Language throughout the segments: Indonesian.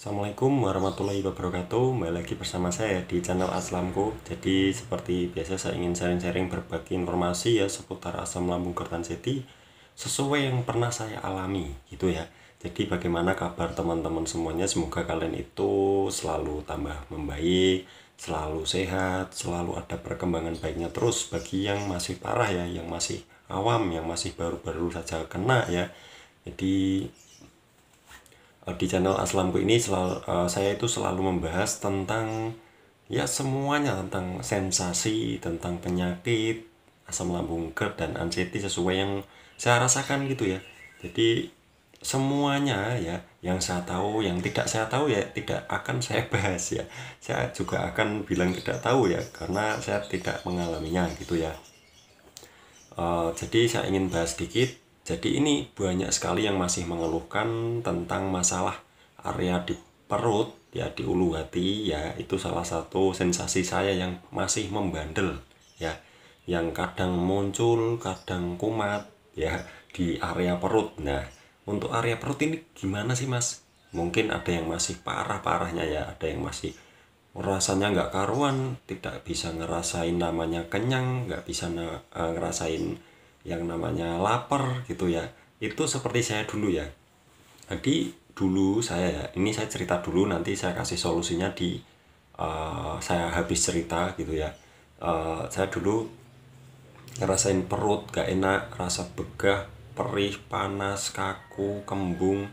Assalamualaikum warahmatullahi wabarakatuh. Kembali lagi bersama saya di channel Aslamku. Jadi seperti biasa saya ingin sharing-sharing berbagi informasi ya seputar asam lambung Kertanseti sesuai yang pernah saya alami gitu ya. Jadi bagaimana kabar teman-teman semuanya? Semoga kalian itu selalu tambah membaik, selalu sehat, selalu ada perkembangan baiknya terus. Bagi yang masih parah ya, yang masih awam, yang masih baru-baru saja kena ya. Jadi di channel Aslamku ini saya itu selalu membahas tentang ya semuanya, tentang sensasi, tentang penyakit asam lambung GERD dan anxiety sesuai yang saya rasakan gitu ya. Jadi semuanya ya yang saya tahu, yang tidak saya tahu ya tidak akan saya bahas ya. Saya juga akan bilang tidak tahu ya karena saya tidak mengalaminya gitu ya. Jadi saya ingin bahas sedikit. Jadi ini banyak sekali yang masih mengeluhkan tentang masalah area di perut ya, di ulu hati ya. Itu salah satu sensasi saya yang masih membandel ya, yang kadang muncul kadang kumat ya di area perut. Nah, untuk area perut ini gimana sih Mas? Mungkin ada yang masih parah-parahnya ya, ada yang masih rasanya nggak karuan, tidak bisa ngerasain namanya kenyang, nggak bisa ngerasain yang namanya lapar gitu ya. Itu seperti saya dulu ya. Jadi dulu saya ya, ini saya cerita dulu, nanti saya kasih solusinya di saya habis cerita gitu ya. Saya dulu ngerasain perut gak enak, rasa begah, perih, panas, kaku, kembung,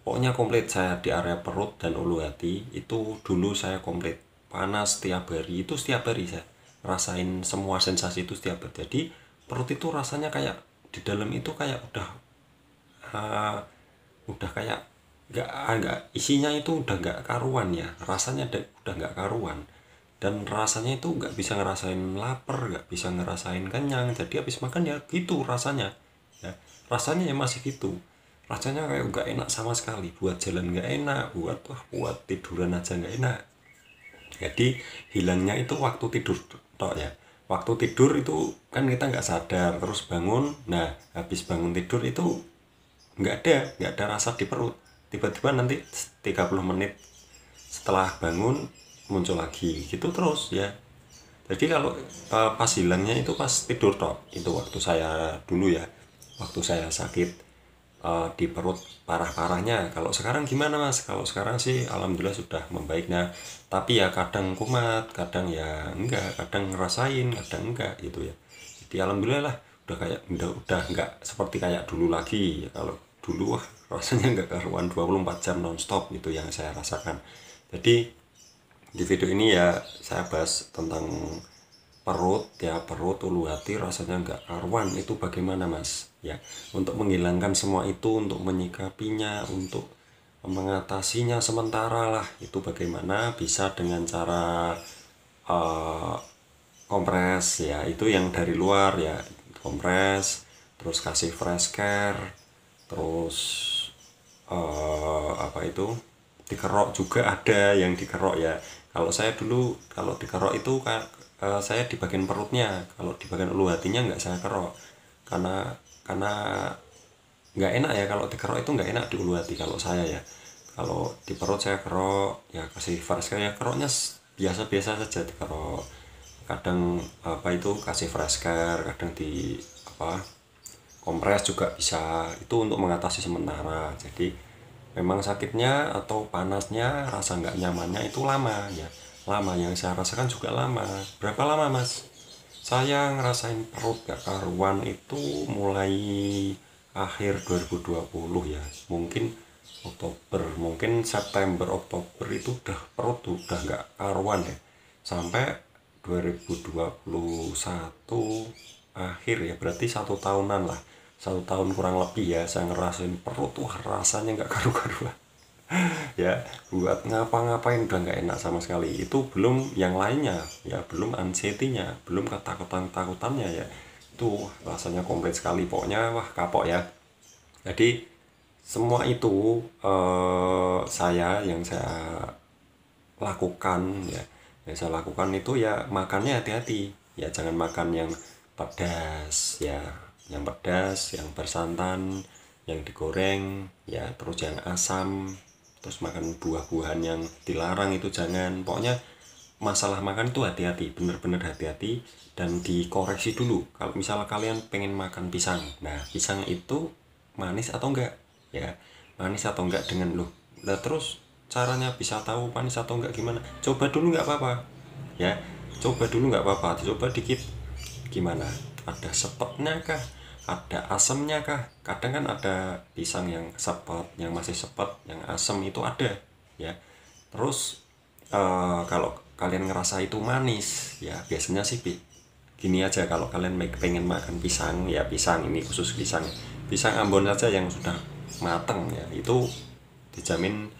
pokoknya komplit. Saya di area perut dan ulu hati itu dulu saya komplit panas setiap hari, itu setiap hari saya rasain semua sensasi itu setiap hari. Jadi perut itu rasanya kayak di dalam itu kayak uh, udah kayak nggak isinya itu udah nggak karuan ya, rasanya udah nggak karuan, dan rasanya itu nggak bisa ngerasain lapar, nggak bisa ngerasain kenyang. Jadi habis makan ya gitu rasanya ya, rasanya ya masih gitu, rasanya kayak nggak enak sama sekali, buat jalan nggak enak, buat tiduran aja nggak enak. Jadi hilangnya itu waktu tidur tok ya. Waktu tidur itu kan kita nggak sadar, terus bangun, nah habis bangun tidur itu nggak ada rasa di perut, tiba-tiba nanti 30 menit setelah bangun muncul lagi gitu terus ya. Jadi kalau pas hilangnya itu pas tidur tok, itu waktu saya dulu ya, waktu saya sakit di perut parah-parahnya. Kalau sekarang gimana Mas? Kalau sekarang sih alhamdulillah sudah membaik. Nah, tapi ya kadang kumat, kadang ya enggak, kadang ngerasain, kadang enggak gitu ya. Jadi alhamdulillah lah, udah enggak seperti kayak dulu lagi. Kalau dulu wah rasanya enggak karuan, 24 jam nonstop gitu yang saya rasakan. Jadi di video ini ya saya bahas tentang perut ya, perut ulu hati rasanya nggak karuan itu bagaimana Mas ya, untuk menghilangkan semua itu, untuk menyikapinya, untuk mengatasinya sementara lah, itu bagaimana bisa dengan cara uh, kompres ya, itu yang dari luar ya, kompres, terus kasih fresh care, terus apa itu dikerok juga, ada yang dikerok ya. Kalau saya dulu kalau dikerok itu saya di bagian perutnya, kalau di bagian ulu hatinya nggak saya kerok, karena nggak enak ya, kalau dikerok itu nggak enak di ulu hati kalau saya ya. Kalau di perut saya kerok ya, kasih fresh care ya, keroknya biasa-biasa saja dikerok. Kadang apa itu kasih fresh care, kadang di apa kompres juga bisa, itu untuk mengatasi sementara. Jadi memang sakitnya atau panasnya, rasa nggak nyamannya itu lama ya, lama, yang saya rasakan juga lama. Berapa lama Mas? Saya ngerasain perut gak karuan itu mulai akhir 2020 ya, mungkin Oktober, mungkin September Oktober itu udah perut udah nggak karuan ya, sampai 2021 akhir ya, berarti 1 tahunan lah, 1 tahun kurang lebih ya saya ngerasain perut wah rasanya nggak karu-karuan ya, buat ngapa-ngapain udah nggak enak sama sekali. Itu belum yang lainnya ya, belum anxiety-nya, belum ketakutan-takutannya ya, itu rasanya komplit sekali pokoknya, wah kapok ya. Jadi semua itu yang saya lakukan ya, yang saya lakukan itu ya makannya hati-hati ya, jangan makan yang pedas ya, yang pedas, yang bersantan, yang digoreng ya, terus yang asam terus makan buah-buahan yang dilarang itu jangan. Pokoknya masalah makan itu hati-hati, bener-bener hati-hati, dan dikoreksi dulu. Kalau misalnya kalian pengen makan pisang, nah pisang itu manis atau enggak, ya manis atau enggak dengan loh. Nah terus caranya bisa tahu manis atau enggak gimana? Coba dulu nggak apa-apa, ya coba dulu nggak apa-apa, coba dikit gimana, ada sepetnya kah, ada asemnya kah. Kadang kan ada pisang yang sepet, yang masih sepet, yang asem itu ada, ya. Terus kalau kalian ngerasa itu manis, ya biasanya sih gini aja. Kalau kalian pengen makan pisang, ya pisang ini khusus pisang Ambon saja yang sudah mateng, ya itu dijamin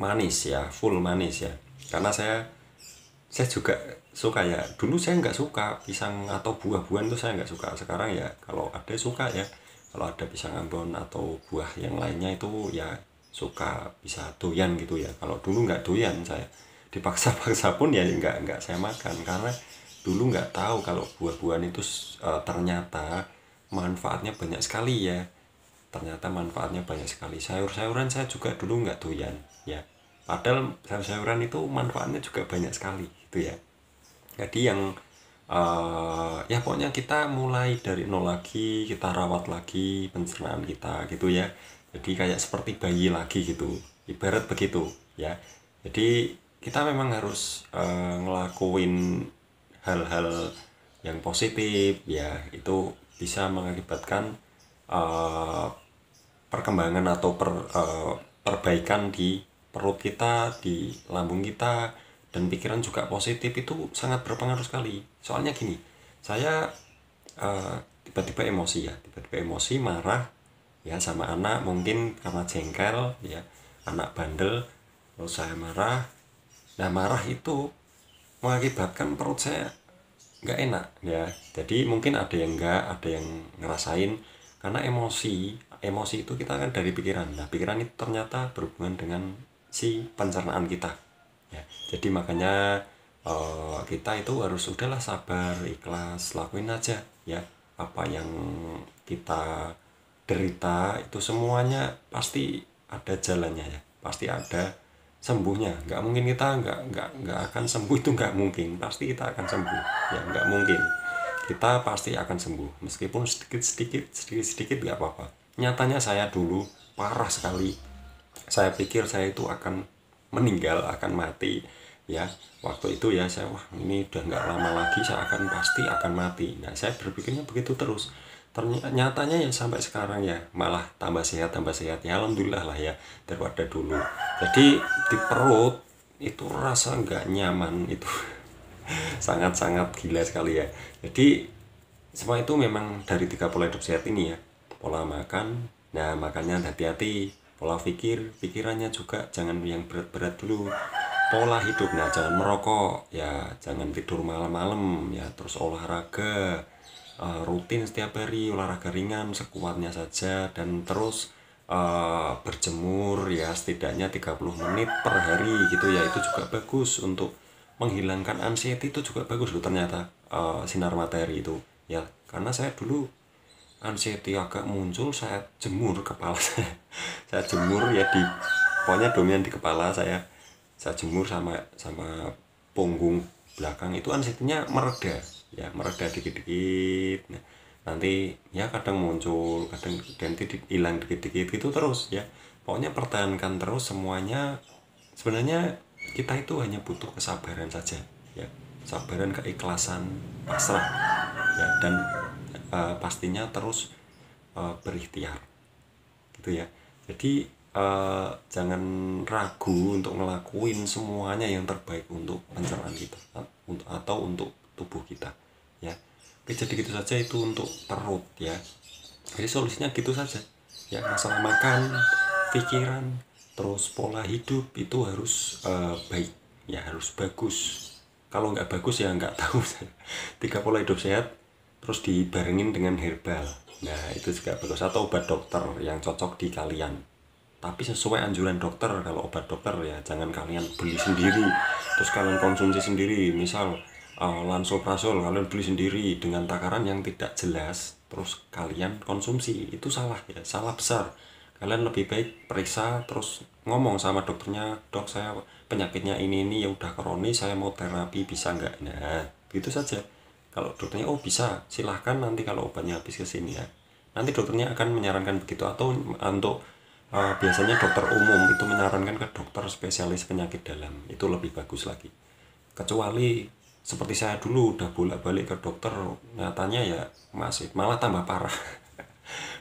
manis, ya full manis, ya. Karena saya juga suka, ya dulu saya nggak suka pisang atau buah-buahan tuh, saya nggak suka. Sekarang ya kalau ada suka, ya kalau ada pisang Ambon atau buah yang lainnya itu ya suka, bisa doyan gitu ya. Kalau dulu nggak doyan, saya dipaksa-paksa pun ya nggak saya makan, karena dulu nggak tahu kalau buah-buahan itu ternyata manfaatnya banyak sekali, ya. Ternyata manfaatnya banyak sekali. Sayur-sayuran saya juga dulu nggak doyan, ya. Padahal sayur-sayuran itu manfaatnya juga banyak sekali, gitu ya. Jadi yang ya pokoknya kita mulai dari nol lagi, kita rawat lagi pencernaan kita, gitu ya. Jadi kayak seperti bayi lagi gitu, ibarat begitu, ya. Jadi kita memang harus ngelakuin hal-hal yang positif, ya itu bisa mengakibatkan uh, perkembangan atau perbaikan di perut kita, di lambung kita, dan pikiran juga positif. Itu sangat berpengaruh sekali. Soalnya gini, saya tiba-tiba emosi, ya tiba-tiba emosi, marah ya sama anak, mungkin karena jengkel, ya anak bandel, terus saya marah. Nah marah itu mengakibatkan perut saya nggak enak, ya. Jadi mungkin ada yang nggak, ada yang ngerasain, karena emosi itu kita kan dari pikiran. Nah pikiran itu ternyata berhubungan dengan si pencernaan kita, ya. Jadi makanya kita itu harus udahlah sabar, ikhlas, lakuin aja, ya. Apa yang kita derita itu semuanya pasti ada jalannya, ya pasti ada sembuhnya. Nggak mungkin kita nggak akan sembuh, itu nggak mungkin. Pasti kita akan sembuh, ya nggak mungkin. Kita pasti akan sembuh meskipun sedikit nggak apa-apa. Nyatanya saya dulu parah sekali, saya pikir saya itu akan meninggal, akan mati, ya. Waktu itu ya saya, wah ini udah nggak lama lagi saya pasti akan mati. Nah saya berpikirnya begitu terus. Nyatanya ya sampai sekarang ya malah tambah sehat ya, alhamdulillah lah ya, daripada dulu. Jadi di perut itu rasa nggak nyaman itu sangat-sangat gila sekali, ya. Jadi semua itu memang dari 3 pola hidup sehat ini, ya. Pola makan, nah makannya hati-hati. Pola pikirannya juga jangan yang berat-berat dulu. Pola hidup, nah jangan merokok, ya jangan tidur malam-malam, ya. Terus olahraga rutin setiap hari, olahraga ringan sekuatnya saja, dan terus berjemur ya setidaknya 30 menit per hari gitu, ya. Itu juga bagus untuk menghilangkan anxiety, itu juga bagus loh ternyata sinar matahari itu, ya. Karena saya dulu anxiety agak muncul, saya jemur kepala saya jemur ya, di pokoknya dominan di kepala saya jemur sama punggung belakang, itu anxiety-nya mereda, ya mereda dikit-dikit. Nah, nanti ya kadang muncul, kadang ganti hilang dikit-dikit gitu terus, ya. Pokoknya pertahankan terus semuanya. Sebenarnya kita itu hanya butuh kesabaran saja, ya. Sabaran, keikhlasan, pasrah, ya, dan pastinya terus berikhtiar, gitu ya. Jadi jangan ragu untuk ngelakuin semuanya yang terbaik untuk pencernaan kita atau untuk tubuh kita, ya. Oke, jadi gitu saja itu untuk perut, ya. Jadi solusinya gitu saja, ya. Masalah makan, pikiran, terus pola hidup itu harus baik, ya harus bagus. Kalau nggak bagus ya nggak tahu saya. 3 pola hidup sehat terus dibarengin dengan herbal, nah itu juga bagus, atau obat dokter yang cocok di kalian, tapi sesuai anjuran dokter. Kalau obat dokter ya jangan kalian beli sendiri terus kalian konsumsi sendiri. Misal lansoprazol kalian beli sendiri dengan takaran yang tidak jelas terus kalian konsumsi, itu salah, ya salah besar. kalian lebih baik periksa terus ngomong sama dokternya, dok saya penyakitnya ini ya udah kronis, saya mau terapi bisa nggak. Nah gitu saja. Kalau dokternya oh bisa, silahkan nanti kalau obatnya habis ke sini ya, nanti dokternya akan menyarankan begitu. Atau untuk biasanya dokter umum itu menyarankan ke dokter spesialis penyakit dalam, itu lebih bagus lagi. Kecuali seperti saya dulu udah bolak-balik ke dokter, nyatanya ya masih malah tambah parah.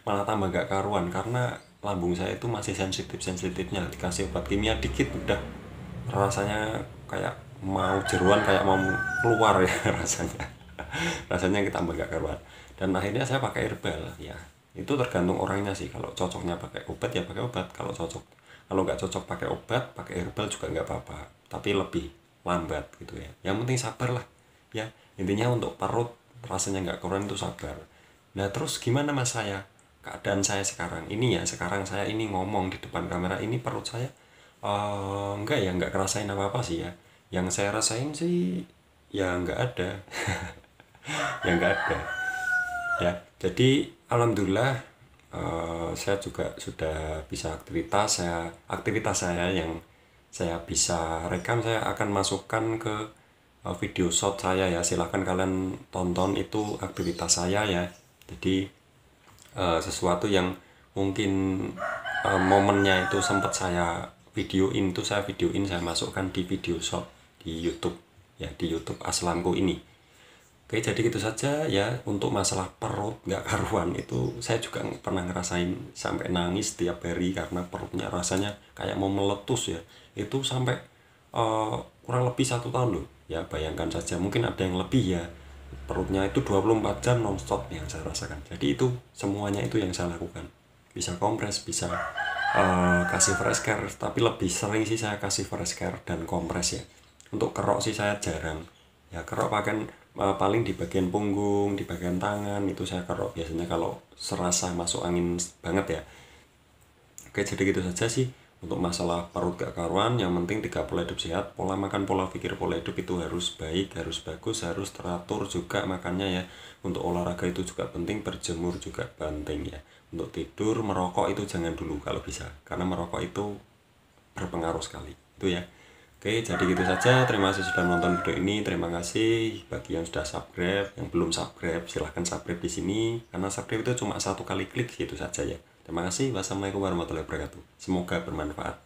Malah tambah gak karuan karena lambung saya itu masih sensitifnya, dikasih obat kimia dikit udah rasanya kayak mau jeruan, kayak mau keluar ya rasanya. Rasanya kita tambah gak karuan, dan akhirnya saya pakai herbal ya. Itu tergantung orangnya sih, kalau cocoknya pakai obat ya pakai obat, kalau nggak cocok pakai obat, pakai herbal juga nggak apa-apa, tapi lebih lambat gitu ya. Yang penting sabar lah ya, intinya untuk perut rasanya nggak karuan itu sabar. Nah terus gimana mas saya, keadaan saya sekarang ini ya, sekarang saya ini ngomong di depan kamera ini, perut saya enggak ya, nggak kerasain apa-apa sih ya. Yang saya rasain sih ya nggak ada. Ya nggak ada ya. Jadi alhamdulillah saya juga sudah bisa aktivitas saya yang saya bisa rekam, saya akan masukkan ke video shot saya ya. Silahkan kalian tonton itu aktivitas saya ya. Jadi sesuatu yang mungkin momennya itu sempat saya videoin, itu saya videoin, saya masukkan di video shot di YouTube ya, di YouTube Aslamku ini. Oke, jadi gitu saja ya. Untuk masalah perut nggak karuan itu saya juga pernah ngerasain, sampai nangis tiap hari karena perutnya rasanya kayak mau meletus ya. Itu sampai kurang lebih 1 tahun loh ya, bayangkan saja. Mungkin ada yang lebih ya, perutnya itu 24 jam nonstop yang saya rasakan. Jadi itu semuanya itu yang saya lakukan, bisa kompres, bisa kasih fresh care, tapi lebih sering sih saya kasih fresh care dan kompres ya. Untuk kerok sih saya jarang ya, kerok paling di bagian punggung, di bagian tangan itu saya kerok biasanya kalau serasa masuk angin banget ya. Oke, jadi gitu saja sih untuk masalah perut gak karuan. Yang penting 3 pola hidup sehat, pola makan, pola pikir, pola hidup itu harus baik, harus bagus, harus teratur juga makannya ya. Untuk olahraga itu juga penting, berjemur juga penting ya. Untuk tidur, merokok itu jangan dulu kalau bisa, karena merokok itu berpengaruh sekali itu ya. Oke, jadi gitu saja. Terima kasih sudah menonton video ini. Terima kasih bagi yang sudah subscribe, yang belum subscribe silahkan subscribe di sini, karena subscribe itu cuma 1 kali klik gitu saja ya. Terima kasih. Wassalamualaikum warahmatullahi wabarakatuh. Semoga bermanfaat.